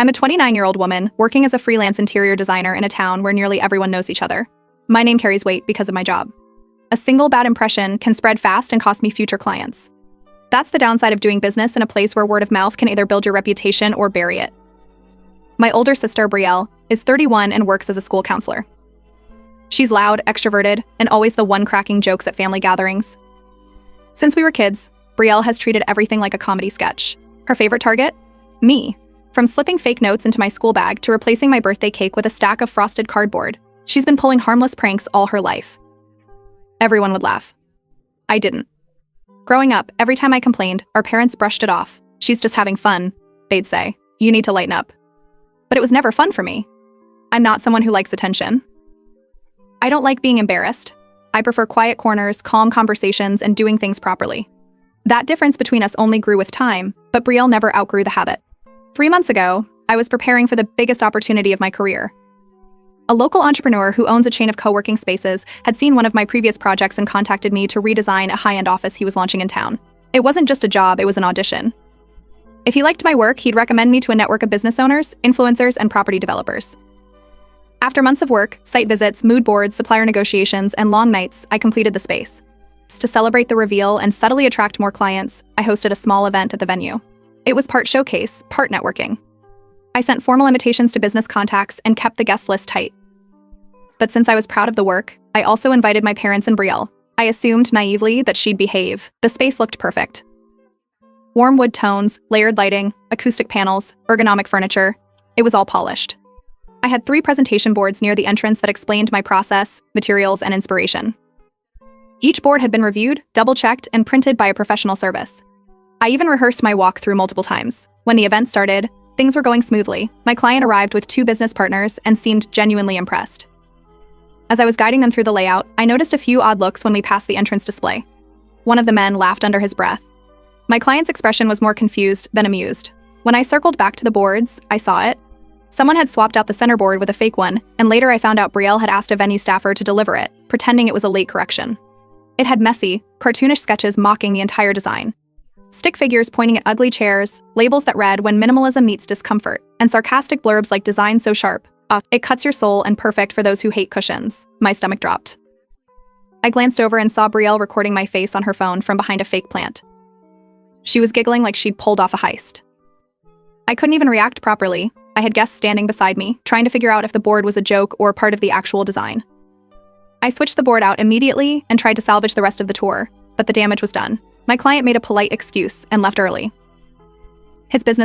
I'm a 29-year-old woman working as a freelance interior designer in a town where nearly everyone knows each other. My name carries weight because of my job. A single bad impression can spread fast and cost me future clients. That's the downside of doing business in a place where word of mouth can either build your reputation or bury it. My older sister, Brielle, is 31 and works as a school counselor. She's loud, extroverted, and always the one cracking jokes at family gatherings. Since we were kids, Brielle has treated everything like a comedy sketch. Her favorite target? Me. From slipping fake notes into my school bag to replacing my birthday cake with a stack of frosted cardboard, she's been pulling harmless pranks all her life. Everyone would laugh. I didn't. Growing up, every time I complained, our parents brushed it off. She's just having fun, they'd say. You need to lighten up. But it was never fun for me. I'm not someone who likes attention. I don't like being embarrassed. I prefer quiet corners, calm conversations, and doing things properly. That difference between us only grew with time, but Brielle never outgrew the habit. 3 months ago, I was preparing for the biggest opportunity of my career. A local entrepreneur who owns a chain of co-working spaces had seen one of my previous projects and contacted me to redesign a high-end office he was launching in town. It wasn't just a job, it was an audition. If he liked my work, he'd recommend me to a network of business owners, influencers, and property developers. After months of work, site visits, mood boards, supplier negotiations, and long nights, I completed the space. To celebrate the reveal and subtly attract more clients, I hosted a small event at the venue. It was part showcase, part networking. I sent formal invitations to business contacts and kept the guest list tight. But since I was proud of the work, I also invited my parents and Brielle. I assumed naively that she'd behave. The space looked perfect. Warm wood tones, layered lighting, acoustic panels, ergonomic furniture. It was all polished. I had 3 presentation boards near the entrance that explained my process, materials, and inspiration. Each board had been reviewed, double-checked, and printed by a professional service. I even rehearsed my walkthrough multiple times. When the event started, things were going smoothly. My client arrived with 2 business partners and seemed genuinely impressed. As I was guiding them through the layout, I noticed a few odd looks when we passed the entrance display. One of the men laughed under his breath. My client's expression was more confused than amused. When I circled back to the boards, I saw it. Someone had swapped out the center board with a fake one, and later I found out Brielle had asked a venue staffer to deliver it, pretending it was a late correction. It had messy, cartoonish sketches mocking the entire design. Stick figures pointing at ugly chairs, labels that read "When minimalism meets discomfort," and sarcastic blurbs like "Design so sharp, it cuts your soul and perfect for those who hate cushions." My stomach dropped. I glanced over and saw Brielle recording my face on her phone from behind a fake plant. She was giggling like she'd pulled off a heist. I couldn't even react properly. I had guests standing beside me, trying to figure out if the board was a joke or part of the actual design. I switched the board out immediately and tried to salvage the rest of the tour, but the damage was done. My client made a polite excuse and left early. His business